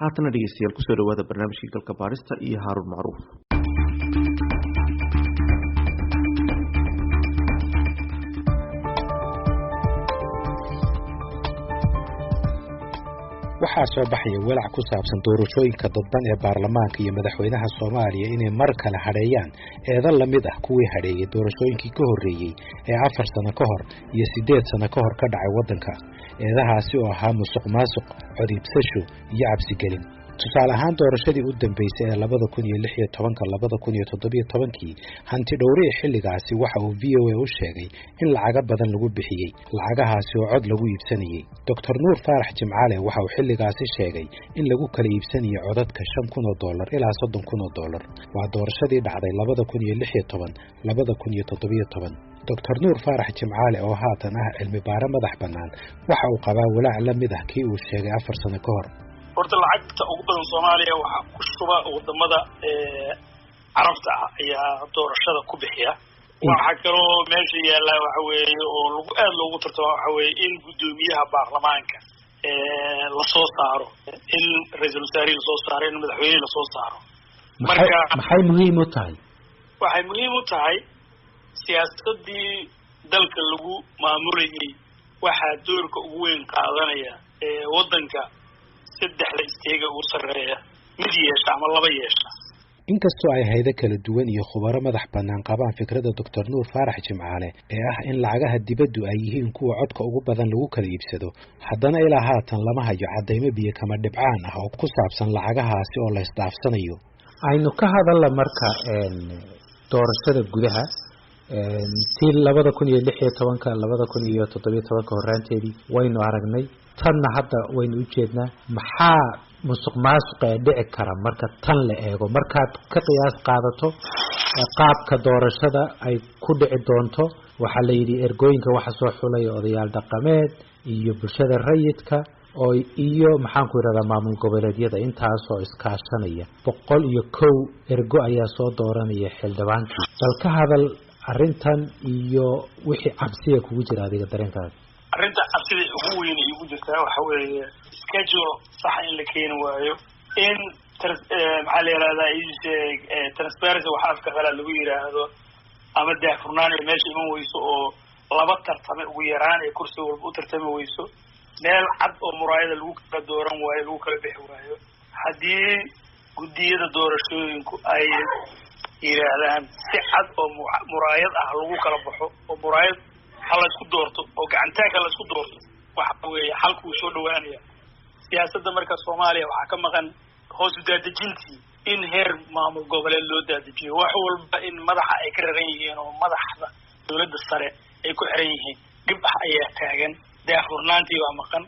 haatana dhegeystayaal kusoo dhawaada barnaamijkii galka baarista iyo Haaruun Macruuf. waxaa soo baxaya walaac ku saabsan doorashooyinka dadban ee baarlamaanka iyo madaxweynaha Soomaaliya inay mar kale hareeyaan eedan la mid ah kuwii hareeyay doorashooyinkii ka horreeyay ee 4 sano ka hor iyo 8 sano ka hor ka dhacay wadanka eedahaasi oo ahaa musuqmaasuq codibsasho iyo cabsi gelin tusaale ahaan doorashadii u dambeysay ee 2016-2017 hanti dhowrihii xilligaasi waxa uu VOA u sheegay in lacaga badan lagu bixiyay lacagahaasi oo cod lagu iibsanayay Dr. Nuur Faarax Jimcaale waxa uu xilligaasi sheegay in lagu kala iibsanayay codadka $5,000 ilaa $30,000 waa doorashadii dhacday 2016-2017 Dr. Nuur Faarax Jimcaale oo haatan ah cilmi baare madax bannaan waxa uu qabaa walaac la mid ah kii uu sheegay 4 sano ka hor horta lacagta ugu badan Soomaaliya waxa ku shuba wadamada Carabta ayaa doorashada ku bixiya waxa kale oo meesha yaala waxa weeye oo lagu aad loogu tartamo waxa weeye in gudoomiyaha baarlamaanka la soo saaro in ra'iisul wasaare la soo saaro in madaxweyne la soo saaro marka maxay muhiim u tahay waxay muhiim u tahay siyaasadii dalka lagu maamulayay waxa doorka ugu weyn qaadanaya wadanka saddexda isteega ugu sareeya mid yeesha ama laba yeesha inkastoo ay hay'ado kala duwan iyo khubaro madax bannaan qabaan fikradda Dr. Nuur Faarax Jimcaale ee ah in lacagaha dibaddu ay yihiin kuwa codka ugu badan lagu kala iibsado haddana ilaa haatan lama hayo cadeymo biyo kama dhibcaan ah oo ku saabsan lacagahaasi oo la isdhaafsanayo aynu ka hadalla marka doorashada gudaha tii 2016-2017 horaanteedii waynu aragnay tanna hadda waynu u jeednaa maxaa musuqmaasuq dhici kara marka tan la eego markaad ka qiyaas qaadato qaabka doorashada ay ku dhici doonto waxa la yiri ergooyinka waxa soo xulay odayaal dhaqameed iyo bulshada rayidka oo iyo maxaan ku yiraahdaa maamul goboleedyada intaas oo iskaashanaya 101 ergo ayaa soo dooranaya xildhibaankii dalka hadal arrintan iyo wixii cabsiga kugu jira adiga dareenkaaga arrinta cabsida ugu weyn ee ugu jirta waxa weeye schedule sax in la keen waayo in maxaa la yiraahdaa transparency waxa afka qala lagu yiraahdo ama daahfurnaan ee meesha iman weyso oo laba tartame ugu yaraan ee kursi walba u tartami weyso meel cad oo muraayada lagu kala dooran waayo lagu kala bixi waayo haddii gudiyada doorashooyinku ay yiraahdaan si cad oo muraayad ah lagu kala baxo oo muraayad hal isku doorto oo gacantaag la isku doorto waxa weeye halku soo dhawaanaya siyaasadda marka Soomaaliya waxa ka maqan hoos u daadejintii in heer maamul goboleed loo daadajiyo wax walba in madaxa ay ka raran yihiin oo madaxda dawladda sare ay ku xiran yihiin dib ayaa taagan daahfurnaantii waa maqan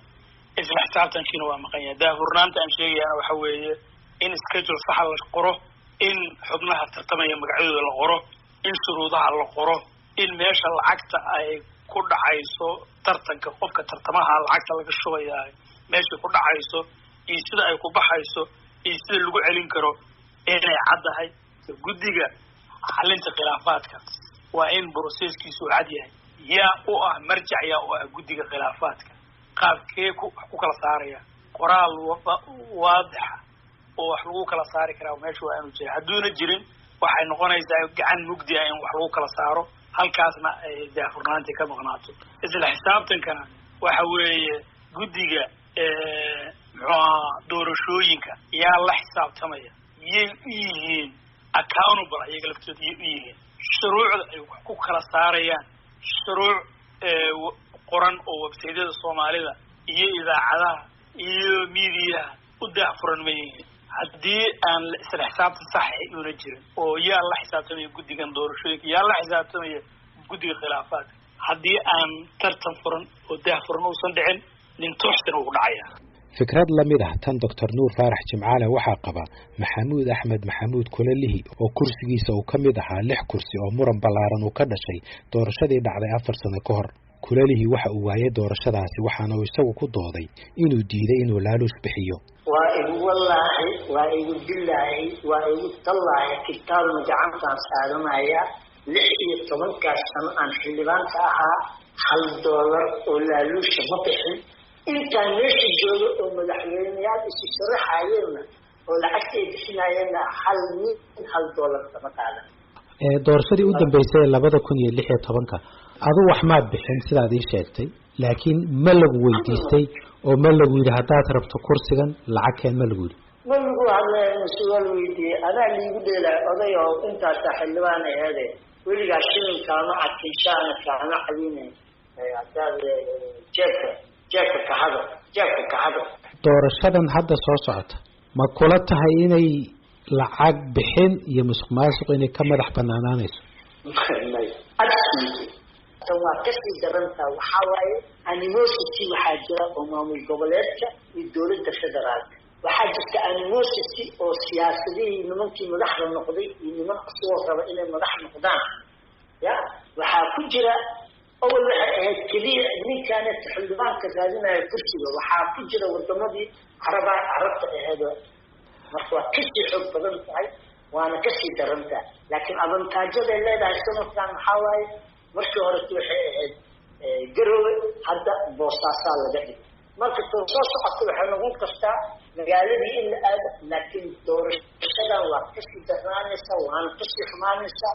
isla xisaabtankiina waa maqan yahay daahfurnaanta aan sheegayana waxa weeye in schedule sax la qoro in xubnaha tartamaya magacyadooda la qoro in shuruudaha la qoro in meesha lacagta ay ku dhacayso tartanka qofka tartamaha lacagta laga shubayaa meesha ku dhacayso iyo sida ay ku baxayso iyo sida lagu celin karo inay caddahay guddiga xalinta khilaafaadka waa in processkiisu cad yahay yaa u ah marjac yaa u ah guddiga khilaafaadka qaabkee ku kala saaraya qoraal waadix oo wax lagu kala saari karaa meesha waa inuu jiro hadduuna jirin waxay noqonaysaa gacan mugdi ah in wax lagu kala saaro halkaasna ay daahfurnaantii ka maqnaato isla xisaabtankana waxa weeye guddiga doorashooyinka yaa la xisaabtamaya yay u yihiin accountable iyaga laftooda yay u yihiin shuruucda ay wax ku kala saarayaan shuruuc qoran oo websaydyada Soomaalida iyo idaacadaha iyo miidiyaha u daahfuran ma yihiin haddii aan isla xisaabtan sax ah una jirin oo yaa la xisaabtamaya guddigan doorashooyinka yaa la xisaabtamaya guddiga khilaafaadka haddii aan tartan furan oo daahfuran uusan dhicin nin tooxsan ugu dhacaya fikrad la mid ah tan Dr. Nuur Faarax Jimcaale waxa qaba Maxamuud Axmed Maxamuud Kulalihi oo kursigiisa uu ka mid ahaa 6 kursi oo muran balaaran uu ka dhashay doorashadii dhacday 4 sano ka hor Kulalihi waxa uu waayay doorashadaasi waxaana uu isagu ku dooday inuu diiday inuu laaluus bixiyo waa igu wallaahi waa igu billaahi waa igu tallaahi kitaab magacantaan saaranaya 16 sano aan xildhibaanka ahaa $1 oo laaluusha ma bixin intaan meesha joogo oo madaxweyneyaal isu sharaxayeenna oo lacagta ay bixinayeenna $1 kama qaadan. doorashadii u dambeysay 2016 adu wax maad bixin sidaad ii sheegtay laakiin ma lagu weydiistay oo ma lagu yiri hadaad rabto kursigan lacag keen ma lagu yiri ma lagu hadleen su'aal weydiiyay ana liigu dheelay odayo inta xildhibaan ahaade weliga shilin kama adkiisaan kama xalinay hadaad jeebka ka hado doorashadan hadda soo socota ma kula tahay inay lacag bixin iyo musuqmaasuq inay ka madax banaanaanayso waa kasii daranta waxaa waaye animosity waxaa jira oo maamul goboleedka iyo dowladda federaalka waxaa jirta animosity oo siyaasadihii nimankii madaxda noqday iyo nimanka soo raba inay madax noqdaan ya waxaa ku jira awal waxay ahayd keliya ninkaana xildhibaanka raadinaya kursiga waxaa ku jira wadamadii carabta ahayd marka waa kasii xoog badan tahay waana kasii daranta laakiin avantaajada ay leedahay sanadkan maxaa waaye markii hore waxay ahayd garoowe hadda boosaasaa laga dhigay marka soo socota waxay noqon kartaa magaaladii in la aado laakiin doorashadan waa kasii darnaanaysa waana kasii xumaanaysa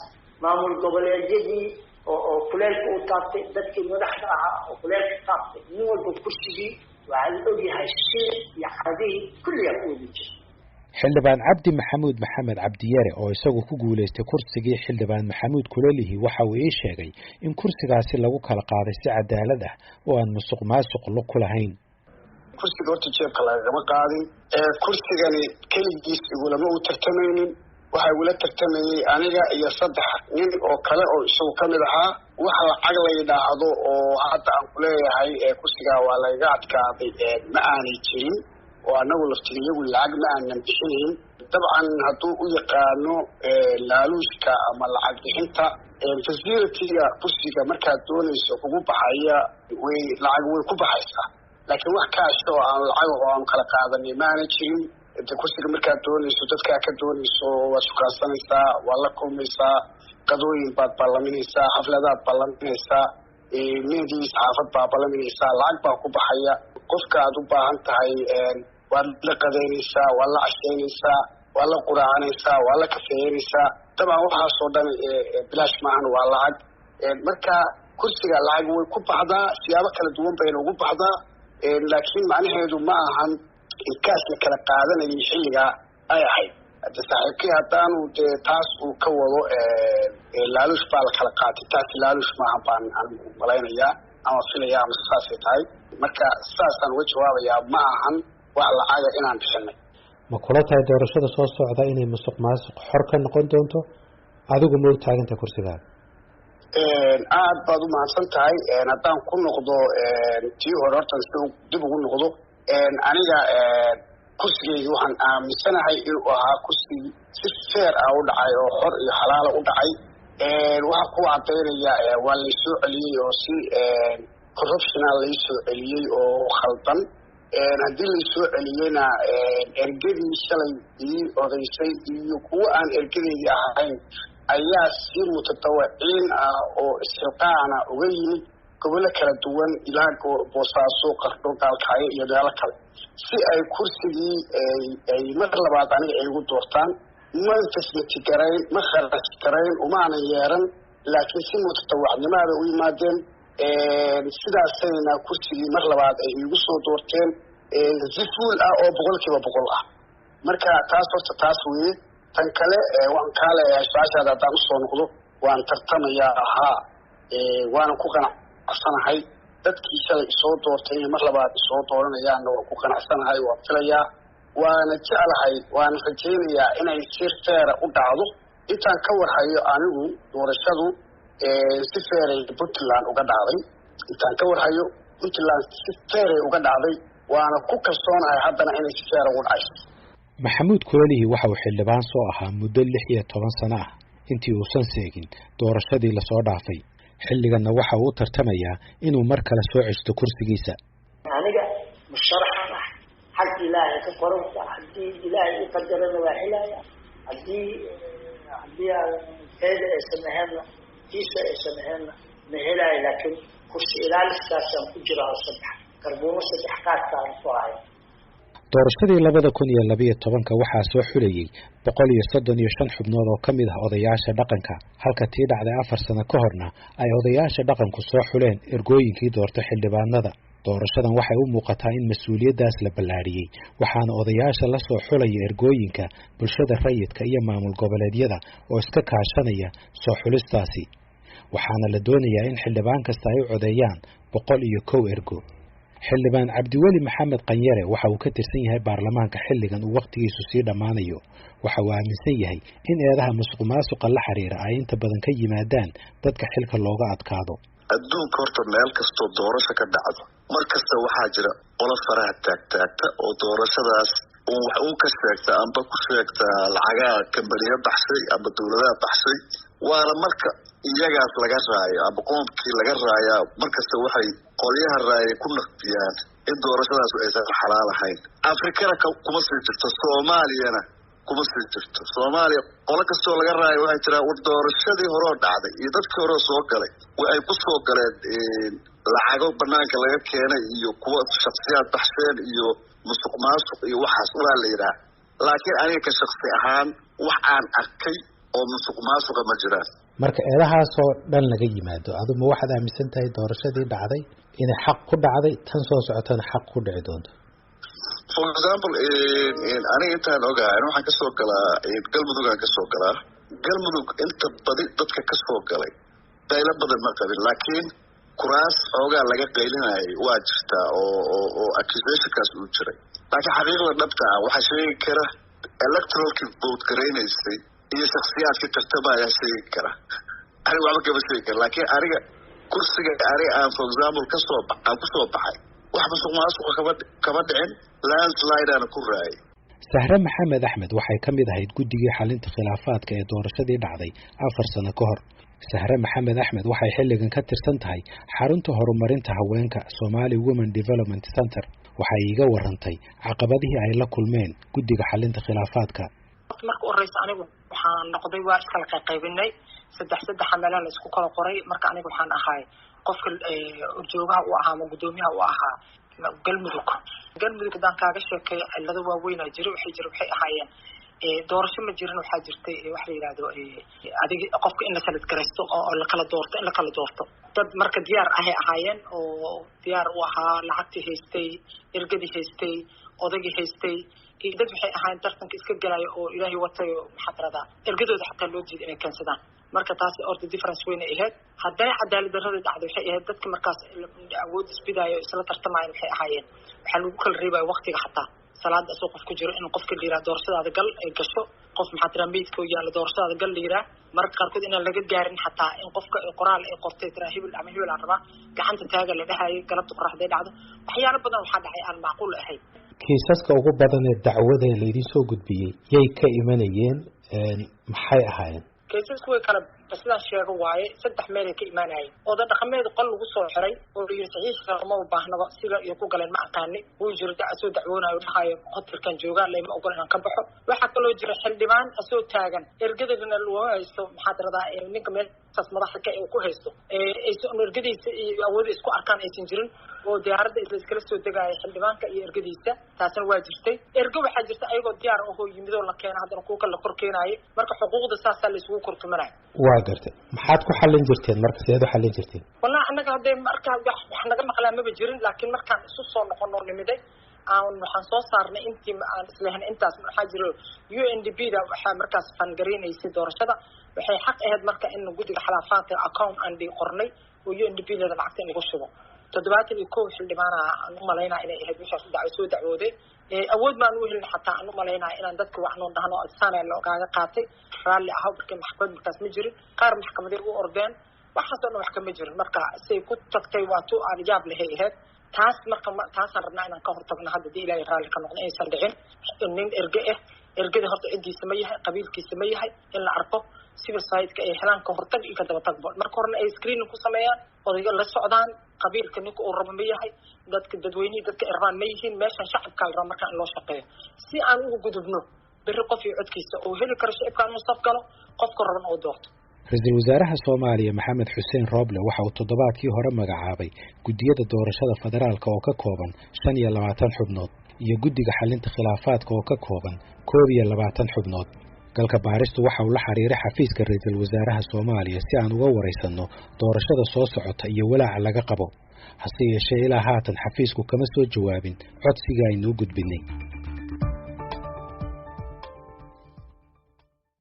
maamul goboleedyadii oo kuleelka u taabtay dadkii madaxda ahaa oo kuleelka taabtay nin walba kursigii waxaa la ogyahay shil iyo caradihii kulligaa ku wadi jira xildhibaan cabdi maxamuud maxamed cabdiyare oo isagu ku guuleystay kursigii xildhibaan maxamuud kulalihi waxa uu ii sheegay in kursigaasi lagu kala qaaday si cadaalad ah oo aan musuqmaasuq ku lahayn kursiga horta jeebka lagama qaadin kursigani keligiis igulama u tartamaynin waxaa igula tartamayey aniga iyo 3 nin oo kale oo isagu kamid ahaa wax lacag la yidhaahdo oo hadda aan ku leeyahay kursigaa waa layga adkaaday ma aanay jirin oo anagu laftigiyagu lacag ma aanan bixinayn dabcan hadduu u yaqaano laaluushka ama lacag bixinta facilitiga kursiga markaad doonayso kugu baxaya lacag way ku baxaysaa laakiin wax kaasho oo aan lacag oo aan kala qaadanay ma aanan jirin kursiga markaad doonayso dadkaa ka doonayso waad shukaansanaysaa waa la kulmaysaa qadooyin baad ballaminaysaa xafladaad ballaminaysaa meediis xaafad baa ballaminaysaa lacag baa ku baxaya qofka aad u baahan tahay waad la qadaynaysaa waad la cashaynaysaa waad la quraacanaysaa waad la kafeeyanaysaa dabcan waxaasoo dhan bilaash maahan waa lacag marka kursiga lacag way ku baxdaa siyaabo kala duwan bayna ugu baxdaa laakiin macnaheedu ma ahan inkaas la kala qaadanayay xilligaa ay ahayd hadde saaxiibkii haddaanu dee taas uu ka wado laaluush baa la kala qaatay taasi laaluush maahan baan anigu malaynayaa ama filaya ama saasay tahay marka saasaan uga jawaabayaa ma ahan wax lacaga inaan bixinay ma kula tahay doorashada soo socda inay musuqmaasuq xor ka noqon doonto adigu ma u taagantahay kursigaada aad baad u mahadsan tahay haddaan ku noqdo tii hore hortan si dib ugu noqdo aniga kursigeydii waxaan aaminsanahay inuu ahaa kursigii si feer ah u dhacay oo xor iyo xalaala u dhacay waxaa ku cadaynaya waa laysoo celiyey oo si corruptional laysoo celiyey oo khaldan haddii laysoo celiyeyna ergadii shalay ii odaysay iyo kuwo aan ergadeydii ahayn ayaa si mutadawiciin ah oo isxilqaana uga yimid gobollo kala duwan ilaa boosaaso qardho gaalkacyo iyo meelo kale si ay kursigii ay mar labaad aniga ay ugu doortaan ma fasmati garayn ma kharas garayn umaanan yeeran laakiin si mutadawacnimaada u yimaadeen sidaasayna kursigii mar labaad ay igu soo doorteen si fuul ah oo 100% ah marka taas horta taas weeye tan kale waan kaa leeyahay su-aashaada haddaan usoo noqdo waan tartamayaa ahaa waana ku qanacsanahay dadkii shalay isoo doortay inay mar labaad isoo dooranayaanna waan ku qanacsanahay waan filayaa waana jeclahay waana rajaynayaa inay si feera u dhacdo intaan ka warhayo anigu doorashadu si feeray puntland uga dhacday intaan ka warhayo puntland si feeray uga dhacday waana ku kalsoonahay haddana inay si feera ugu dhacayso maxamuud kulalihi waxa uu xildhibaan soo ahaa muddo 16 sano ah intii uusan seegin doorashadii la soo dhaafay xilliganna waxa uu tartamayaa inuu mar kale soo ceshto kursigiisa aniga musharaxan ah xag ilaahay ka qoranta haddii ilaahay u qadarana waa helaya haddii keeda ay samaheenna kiisa ay samaheenna ma helaayo laakiin kursi ilaaliskaasaan ku jira oo 3 karbuuno saddex qaadkaan ku hayo. doorashadii 2012 waxaa soo xulayay 135 xubnood oo kamid ah odayaasha dhaqanka, halka tii dhacday 4 sano ka horna ay odayaasha dhaqanku soo xuleen ergooyinkii doortay xildhibaanada. doorashadan waxay u muuqataa in mas'uuliyadaas la ballaariyay, waxaana odayaasha la soo xulaya ergooyinka bulshada rayidka iyo maamul goboleedyada oo iska kaashanaya soo xulistaasi. waxaana la doonayaa in xildhibaan kasta ay u codeeyaan 101 ergo. xildhibaan Cabdiweli Maxamed Qanyare waxa uu ka tirsan yahay baarlamaanka xilligan uu waqtigiisu sii dhamaanayo. waxa uu aaminsan yahay in eedaha musuqmaasuqa la xiriira ay inta badan ka yimaadaan dadka xilka looga adkaado. adduunka horta meel kastoo doorasho ka dhacdo markasta waxaa jira qolo faraha taagtaagta oo doorashadaas wax uu ka sheegta amba ku sheegta lacagaha kambaniya baxshay amba dowladaha baxshay, waana marka iyagaas laga raayo amba qoomkii laga raayaa markasta waxay qolyaha raaya ku naqdiyaan in doorashadaas aysan xalaal ahayn. afrikana kuma sii jirto, soomaaliyana kuma sii jirto. soomaaliya qolo kastoo laga raayo waxay jiraa war doorashadii horeo dhacday iyo dadkii horeo soo galay waxay ku soo galeen lacago banaanka laga keenay iyo kuwa shaksiyaad baxsheen iyo musuq maasuq iyo waxaas waa la yidhaah. laakiin aniga ka shaksi ahaan wax aan arkay oo musuq maasuqa ma jiraan. marka eedahaasoo dhan laga yimaado, aduma waxaad aaminsan tahay doorashadii dhacday inay xaq ku dhacday, tan soo socotana xaq ku dhici doonto? for example aniga intaan ogahay waxaan kasoo galaa galmudug aan kasoo galaa. galmudug inta badi dadka kasoo galay qaylo badan ma qabin, laakiin kuraas xoogaa laga qaylinayay waa jirtaa oo accusationkaas uu jiray. laakiin xaqiiqda dhabta ah waxaa sheegi kara electoralkii vote garaynaysay iyo shaksiyaadka tartamaya sheegi kara. aniga waxba kama sheegi kara, laakiin aniga kursiga aniga aan for example aan kusoo baxay wax musuq maasuqa kama dhicin, landslide aan ku raayay. Sahre Maxamed Axmed waxay ka mid ahayd guddigii xalinta khilaafaadka ee doorashadii dhacday 4 sano ka hor. Sahre Maxamed Axmed waxay xilligan ka tirsan tahay xarunta horumarinta haweenka Somali Women Development Center. waxay iga warantay caqabadihii ay la kulmeen guddiga xalinta khilaafaadka. marka horeysa anigu waxaan noqday waa iska la qaybinay saddex xamalaan la isku kala qoray. marka anigu waxaan ahay qofka urjoogaha uu ahaa ama gudoomiyaha uu ahaa galmudug daan kaaga sheekay cilado waaweyn oo jira waxay ahaayeen doorasho ma jirin. waxaa jirtay wax la yiraahdo adiga qofka in la kala garaysto oo la kala doorto dad marka diyaar ah ay ahaayeen oo diyaar u ahaa lacagtii haystay, ergadii haystay, odagii haystay. dad waxay ahaayeen tartanka iska galaya oo ilaahay watay maxadrada ergadooda xataa loo jeeday inay keensadaan. marka taasi order difference weyn ay ahayd. haddana cadaalad darrada dhacday waxay ahayd dadka markaas awood isbidaayo isla tartamayeen waxay ahaayeen waxaa lagu kala reebaya waqtiga xataa salaada asoo qof ku jiro in qofka la yiraahdo doorashadaada gal ay gasho, qof maxaa meydka oo yaala doorashadaada gal la yiraahdo. marka qaarkood inaan laga gaarin xataa in qofka qoraal ay qortay tira hibil ama hibil aan rabaa gacanta taaga la dhahayo galabta qoraxday dhacdo. waxyaalo badan waxaa dhacay aan macquul ahayn. kiisaska ugu badan ee dacwada la idin soo gudbiyay yay ka imanayeen, maxay ahaayeen? kiisasku way kala sidaan sheego waaye 3 meel ay ka imaanayeen. oda dhaqameed qol lagu soo xiray oo la yiri saxiixa ma u baahnaba sida iyo ku galeen ma aqaani wuu jiro soo dacwoonayo dhahayo hotelkan joogaan leema ogol inaan ka baxo. waxaa kaloo jira xildhibaan asoo taagan ergadana loo haysto maxadrada ninka meel madaxda ka ku haysto ergadiisa iyo awood isku arkaan aysan jirin oo diyaaradda iskala soo degaya xildhibaanka iyo ergadiisa. taasna waa jirtay. ergo waxaa jirta ayagoo diyaar ah oo yimid oo la keenay haddana kuwa kala kor keenayay. marka xuquuqda saasaa la isugu kortumanay. waa gartay. maxaad ku xallin jirteen marka sideed u xallin jirteen? wallahi annaga hadday marka wax naga maqlaan maba jirin, laakiin markaan isu soo noqono nimiday waxaan soo saarnay intii aan islahayn intaas waxaa jiro UNDP da waxaa markaas fangareynaysay doorashada. waxay xaq ahayd marka in guddiga khilaafaadka account aan dhig qornay oo UNDP da lacagta in lagu shubo 71 xildhibaana aan u malaynaa inay ahayd wixii soo dacwooday. awood baan u helin xataa aan u malaynaa inaan dadka waxnoo dhahno alsaana looga qaatay raalli ah markii maxkamad markaas ma jirin. qaar maxkamadeed u ordeen waxaasoo dhan wax kama jirin. marka say ku tagtay waa tu aan yaab lahay ahayd. taas marka taasaan rabnaa inaan ka hortagno hadda dii ilaahay raalli ka noqdo aysan dhicin. nin ergada horta ciddiisa ma yahay, qabiilkiisa ma yahay in la arko. civil society ay helaan ka hortag iyo ka daba tagbo. marka horena ay screening ku sameeyaan, odayga la socdaan qabiilka ninka uu rabo ma yahay, dadweynihi dadka iraan ma yihiin. meeshan shacabka la rabo marka in loo shaqeeyo si aan ugu gudubno berri qof iyo codkiisa oo heli karo shacabka inuu saf galo qofka raban oo doorto. ra-iisul wasaaraha Soomaaliya Maxamed Xuseen Roble waxa uu toddobaadkii hore magacaabay gudiyada doorashada federaalka oo ka kooban 25 xubnood iyo guddiga xalinta khilaafaadka oo ka kooban 21 xubnood. galka baaristu waxa uu la xiriiray xafiiska ra-iisul wasaaraha Soomaaliya si aan uga wareysano doorashada soo socota iyo walaaca laga qabo. hase yeeshee ilaa haatan xafiisku kama soo jawaabin codsiga aynu gudbinay.